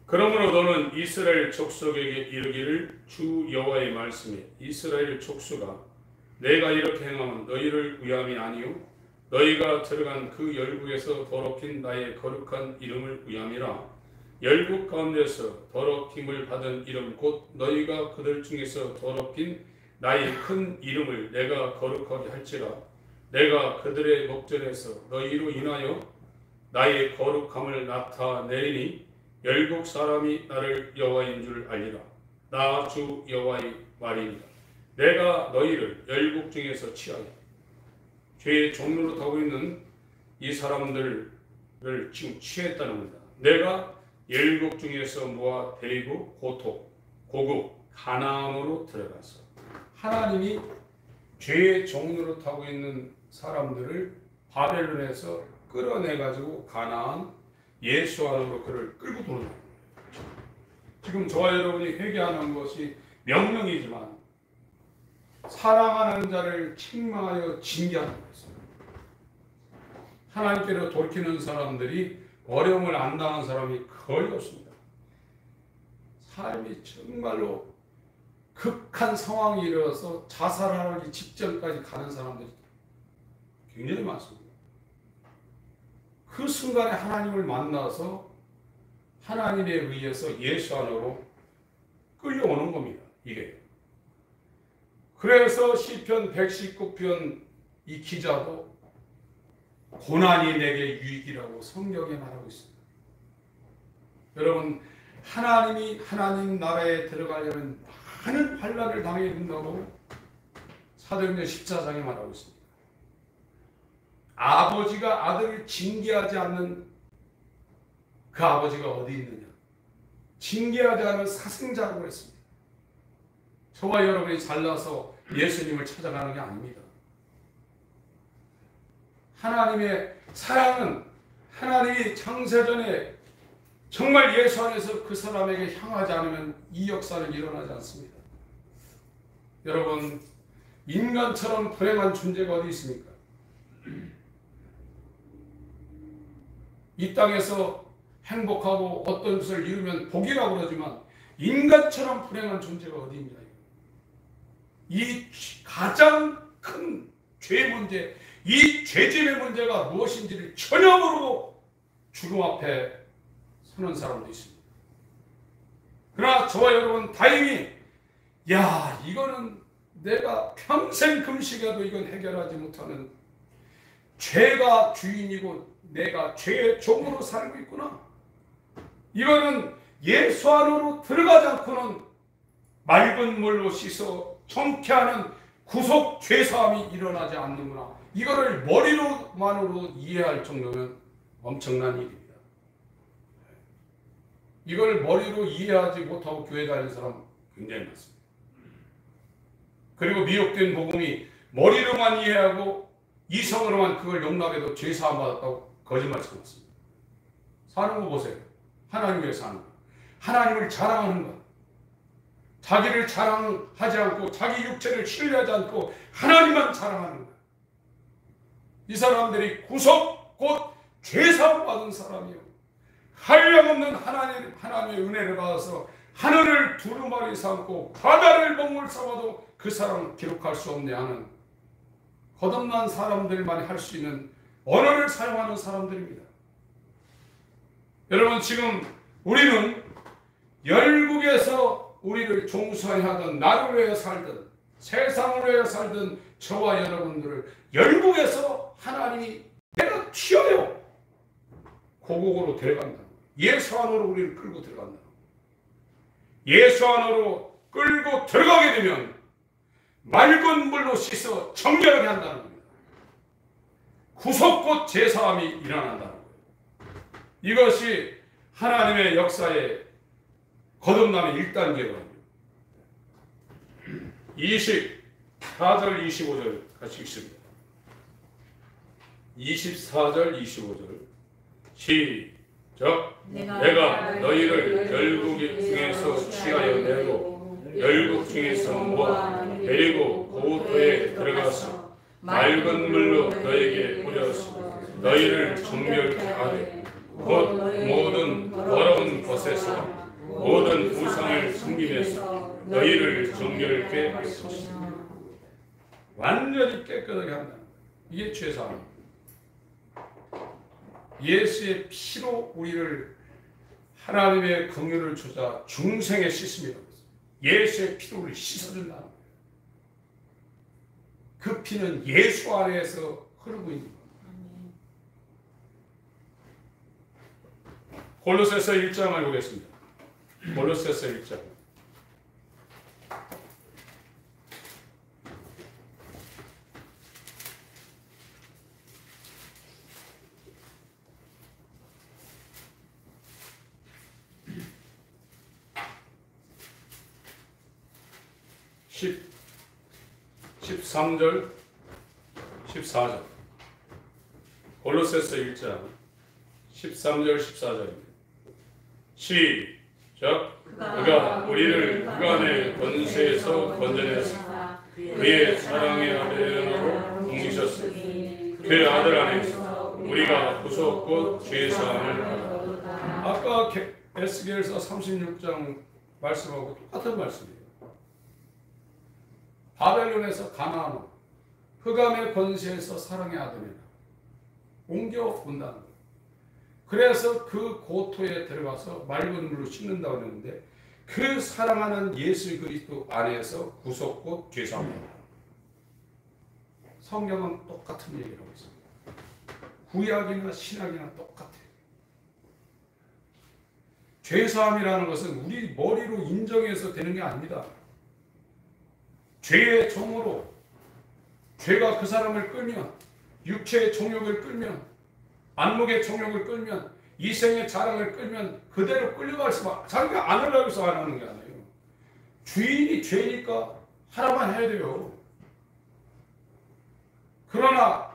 그러므로 너는 이스라엘 족속에게 이르기를 주 여호와의 말씀이 이스라엘 족속아 내가 이렇게 행하면 너희를 위함이 아니요 너희가 들어간 그 열국에서 더럽힌 나의 거룩한 이름을 위함이라. 열국 가운데서 더럽힘을 받은 이름 곧 너희가 그들 중에서 더럽힌 나의 큰 이름을 내가 거룩하게 할지라. 내가 그들의 목전에서 너희로 인하여 나의 거룩함을 나타내리니 열국 사람이 나를 여호와인 줄 알리라. 나 주 여호와의 말이니라. 내가 너희를 열국 중에서 취하여 죄의 종로로 타고 있는 이 사람들을 지금 취했다는 겁니다. 내가 열국 중에서 모아 데리고 고국 가나안으로 들어가서 하나님이 죄의 종로로 타고 있는 사람들을 바벨론에서 끌어내가지고 가나안 예수 안으로 그를 끌고 들어오는 거예요. 지금 저와 여러분이 회개하는 것이 명령이지만 사랑하는 자를 책망하여 징계하는 것입니다. 하나님께로 돌이키는 사람들이 어려움을 안 당한 사람이 거의 없습니다. 삶이 정말로 극한 상황이 일어나서 자살하기 직전까지 가는 사람들이 굉장히 많습니다. 그 순간에 하나님을 만나서 하나님에 의해서 예수 안으로 끌려오는 겁니다. 이게. 그래서 시편 119편 이 기자도 고난이 내게 유익이라고 성경에 말하고 있습니다. 여러분, 하나님이 하나님 나라에 들어가려면 많은 환난을 당해야 된다고 사도행전 14장에 말하고 있습니다. 아버지가 아들을 징계하지 않는 그 아버지가 어디 있느냐? 징계하지 않은 사생자라고 했습니다. 저와 여러분이 잘나서 예수님을 찾아가는 게 아닙니다. 하나님의 사랑은 하나님이 창세전에 정말 예수 안에서 그 사람에게 향하지 않으면 이 역사는 일어나지 않습니다. 여러분, 인간처럼 불행한 존재가 어디 있습니까? 이 땅에서 행복하고 어떤 것을 이루면 복이라고 그러지만 인간처럼 불행한 존재가 어디 있냐. 이 가장 큰 죄의 문제, 이 죄짐의 문제가 무엇인지를 전혀 모르고 죽음 앞에 서는 사람도 있습니다. 그러나 저와 여러분 다행히 이거는 내가 평생 금식해도 이건 해결하지 못하는 죄가 주인이고 내가 죄의 종으로 살고 있구나. 이거는 예수 안으로 들어가지 않고는 맑은 물로 씻어 정케하는 구속 죄사함이 일어나지 않는구나. 이거를 머리로만으로 이해할 정도면 엄청난 일입니다. 이걸 머리로 이해하지 못하고 교회 다니는 사람 굉장히 많습니다. 그리고 미혹된 복음이 머리로만 이해하고 이성으로만 그걸 용납해도 죄사함 받았다고 거짓말 쳐놨습니다. 사는 거 보세요. 하나님 위해 사는 거. 하나님을 자랑하는 것. 자기를 자랑하지 않고 자기 육체를 신뢰하지 않고 하나님만 자랑하는 것. 이 사람들이 구속 곧 죄사함 받은 사람이요. 한량없는 하나님의 은혜를 받아서 하늘을 두루마리 삼고 바다를 먹물 삼아도 그 사람을 기록할 수 없네 하는 거듭난 사람들만이 할 수 있는 언어를 사용하는 사람들입니다. 여러분, 지금 우리는 열국에서 우리를 종살이하던 나를 위해 살던 세상을 위해 살던 저와 여러분들을 열국에서 하나님이 내가 튀어요 고국으로 데려간다. 예수 안으로 우리를 끌고 들어간다. 예수 안으로 끌고 들어가게 되면 맑은 물로 씻어 정결하게 한다는 겁니다. 구속 곧 제사함이 일어난다는 거예요. 이것이 하나님의 역사의 거듭남의 1단계거든요. 24절 25절 같이 읽습니다. 24절 25절 시작. 내가 너희를 열국 중에서 취하여 내고 열국 중에서 모아 데리고 고토에 들어가서 맑은 물로 너에게 뿌려서 너희를 정결케 하되 곧 모든 더러운 것에서 모든 우상을 숨김에서 너희를 정결케 할 것이다. 완전히 깨끗하게 한다. 이게 죄사함입니다. 예수의 피로 우리를 하나님의 긍휼을 주자 중생의 씻음이라고 했어요. 예수의 피로 우리를 씻어준다는 거예요. 그 피는 예수 안에서 흐르고 있는 거예요. 골로새서 1장을 보겠습니다. 골로새서 1장. (10) 13절 14절 골로새서 1장 13절 14절입니다. 시작. 그가 우리를 그간의 권세에서 건져내사 그의 사랑의 아들로 옮기셨으니 그 아들 안에서 우리가 구속 곧 죄사함을 받았다. 아까 에스겔서 36장 말씀하고 똑같은 말씀이에요. 바벨론에서 가나안으로 흑암의 권세에서 사랑의 아들이라 옮겨온다는 거예요. 그래서 그 고토에 들어가서 맑은 물로 씻는다고 했는데 그 사랑하는 예수 그리스도 안에서 구속 곧 죄사함입니다. 성경은 똑같은 얘기를 하고 있습니다. 구약이나 신약이나 똑같아요. 죄사함이라는 것은 우리 머리로 인정해서 되는 게 아닙니다. 죄의 종으로 죄가 그 사람을 끌면, 육체의 종욕을 끌면, 안목의 종욕을 끌면, 이생의 자랑을 끌면 그대로 끌려갈 수밖에, 자기가 안 하려고 해서 안 하는 게 아니에요. 주인이 죄니까 하라만 해야 돼요. 그러나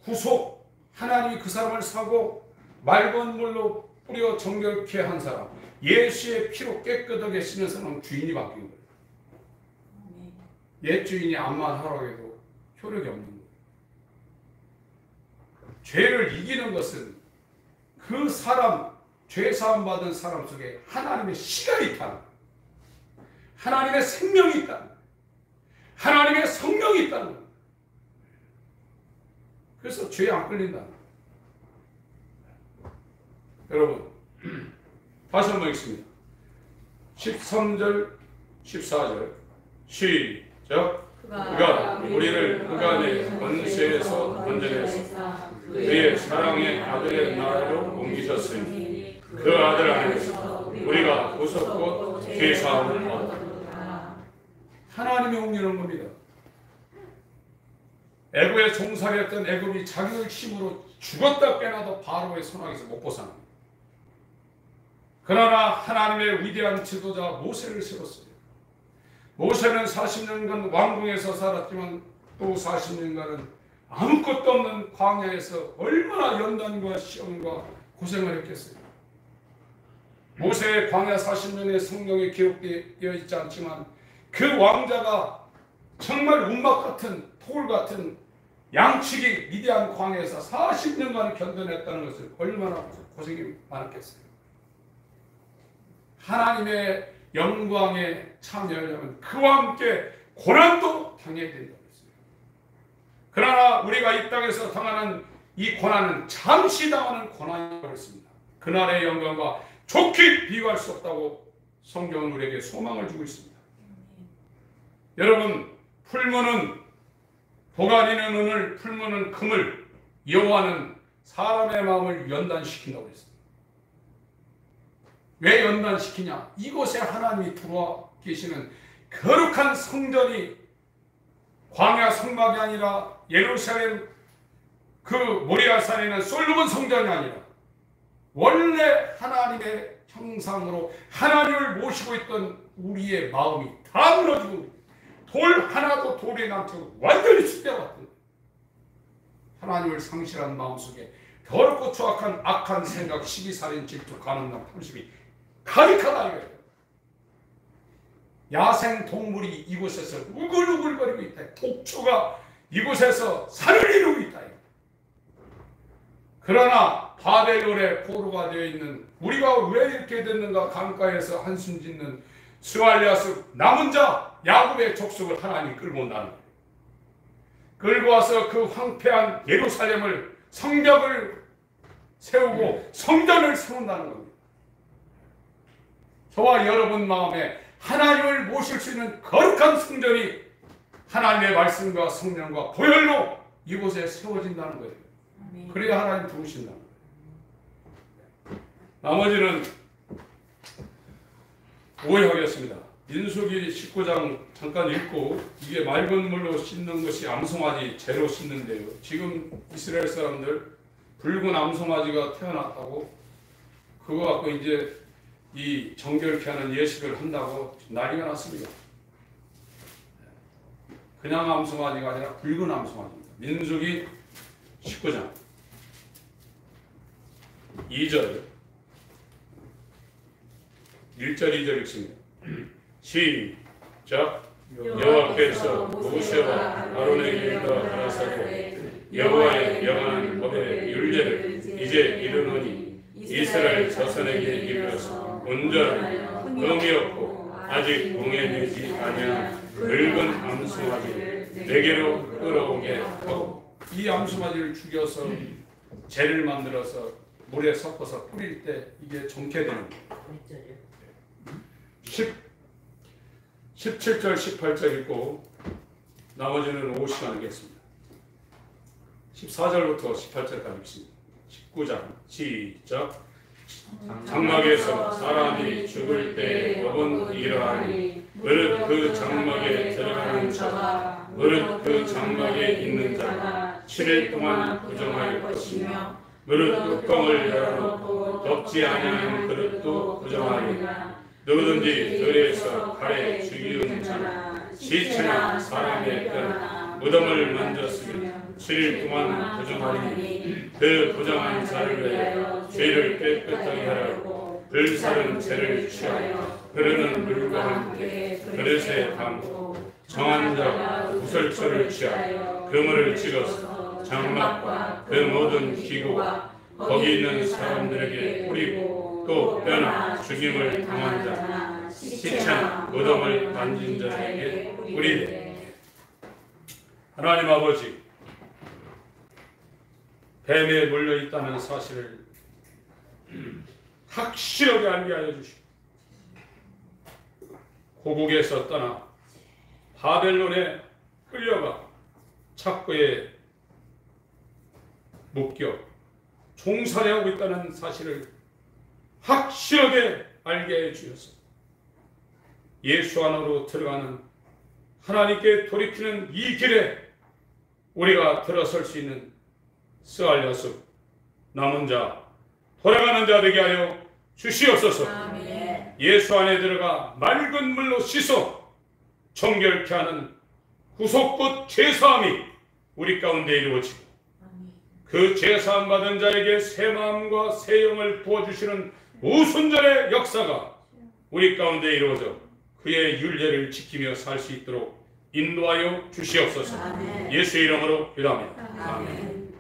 구속, 하나님이 그 사람을 사고 맑은 물로 뿌려 정결케 한 사람, 예수의 피로 깨끗하게 씻는 사람은 주인이 바뀐 거예요. 옛 주인이 암만 하라고 해도 효력이 없는 거예요. 죄를 이기는 것은 그 사람, 죄 사함 받은 사람 속에 하나님의 씨가 있다는 거예요. 하나님의 생명이 있다는 거예요. 하나님의 성령이 있다는 거예요. 그래서 죄에 안 끌린다는 거예요. 여러분, 다시 한번 읽습니다. 13절, 14절 시작. 그가 우리를 그간의 권세에서 건져내서 그의 사랑의 아들의 나라로 옮기셨으니 그 아들 안에서 우리가 구속 곧 죄사함을 얻었다. 하나님이 옮기는 겁니다. 애굽에 종살이했던 애굽이 자기의 힘으로 죽었다 깨나도 바로의 손아귀에서 못 벗어납니다. 그러나 하나님의 위대한 지도자 모세를 세웠어요. 모세는 40년간 왕궁에서 살았지만 또 40년간은 아무것도 없는 광야에서 얼마나 연단과 시험과 고생을 했겠어요. 모세의 광야 40년의 성경에 기록되어 있지 않지만 그 왕자가 정말 운막 같은 돌 같은 양치기 위대한 광야에서 40년간 견뎌냈다는 것을 얼마나 고생이 많았겠어요. 하나님의 영광에 참여하려면 그와 함께 고난도 당해야 된다고 했어요. 그러나 우리가 이 땅에서 당하는 이 고난은 잠시 당하는 고난이라고 했습니다. 그날의 영광과 좋게 비교할 수 없다고 성경은 우리에게 소망을 주고 있습니다. 여러분, 풀무는 도가니는 은을, 풀무는 금을, 여호와는 사람의 마음을 연단시킨다고 했습니다. 왜 연단시키냐? 이곳에 하나님이 들어와 계시는 거룩한 성전이 광야 성막이 아니라 예루살렘 그 모리아산에 있는 솔로몬 성전이 아니라 원래 하나님의 형상으로 하나님을 모시고 있던 우리의 마음이 다 무너지고 돌 하나도 돌에 남고 완전히 습대왔던 하나님을 상실한 마음속에 더럽고 추악한 악한 생각, 시기살인, 질투, 간음남, 탐심이 가득하다 이거예요. 야생 동물이 이곳에서 우글우글거리고 있다. 독초가 이곳에서 살을 이루고 있다. 그러나 바벨론의 포로가 되어 있는 우리가 왜 이렇게 됐는가? 강가에서 한숨 짓는 스왈리아스 남은 자 야곱의 족속을 하나님이 끌고 온다는 거예요. 끌고 와서 그 황폐한 예루살렘을 성벽을 세우고 성전을 세운다는 겁니다. 저와 여러분 마음에 하나님을 모실 수 있는 거룩한 성전이 하나님의 말씀과 성령과 보혈로 이곳에 세워진다는 거예요. 그래야 하나님 부르신다는 거예요. 나머지는 오해하겠습니다. 민수기 19장 잠깐 읽고 이게 맑은 물로 씻는 것이 암송아지 재로 씻는데요. 지금 이스라엘 사람들 붉은 암송아지가 태어났다고 그거 갖고 이제 이 정결케 하는 예식을 한다고 난리가 났습니다. 그냥 암송아지가 아니라 붉은 암송아지입니다. 민수기 19장 2절 1절 2절 읽습니다. 시작. 여호와께서 모세와 아론에게 가라사대 여호와의 명하는 법의 율례를 이제 이르노니 이스라엘 자손에게 이르러서 온전한 의미 없고 아직 공해내지 아니한 늙은 암송아지를 내게로 끌어오게 하고 이 암송아지를 죽여서 재를 만들어서 물에 섞어서 뿌릴 때 이게 정케되는 거예요. 17절 18절 읽고 나머지는 오후 시간 하겠습니다. 14절부터 18절까지 읽습니다. 19장 시작. 장막에서 사람이 죽을 때 법은 이러하니 무릇 그 장막에 들어가는 자 무릇 그 장막에 있는 자가 7일 동안 부정할 것이며 무릇 뚜껑을 열어놓고 덮지 아니하는 그릇도 부정하리라. 누구든지 들에서 칼에 죽이는 자나 시체나 사람의 뼈 무덤을 만졌으면 7일 동안 부정하리니 그 부정한 자를 위하여 죄를 깨끗하게 하라고 불사른 죄를 취하여 흐르는 물과 함께 그릇에 담고 정한 자 구설초를 취하여 그물을 찍어서 장막과 그 모든 기구와 거기 있는 사람들에게 뿌리고 또 뼈나 죽임을 당한 자나 시체나 무덤을 만진 자에게 뿌리되. 하나님 아버지, 뱀에 물려 있다는 사실을 확실하게 알게 하여 주시고 고국에서 떠나 바벨론에 끌려가 착고에 묶여 종살이하고 있다는 사실을 확실하게 알게 해 주셔서 예수 안으로 들어가는 하나님께 돌이키는 이 길에 우리가 들어설 수 있는 스알야수 남은 자 돌아가는 자 되게 하여 주시옵소서. 아멘. 예수 안에 들어가 맑은 물로 씻어 정결케 하는 구속굿 제사함이 우리 가운데 이루어지고 그 제사함 받은 자에게 새 마음과 새 영을 부어주시는 우순절의 역사가 우리 가운데 이루어져 그의 율례를 지키며 살 수 있도록 인도하여 주시옵소서. 아멘. 예수의 이름으로 기도합니다. 아멘.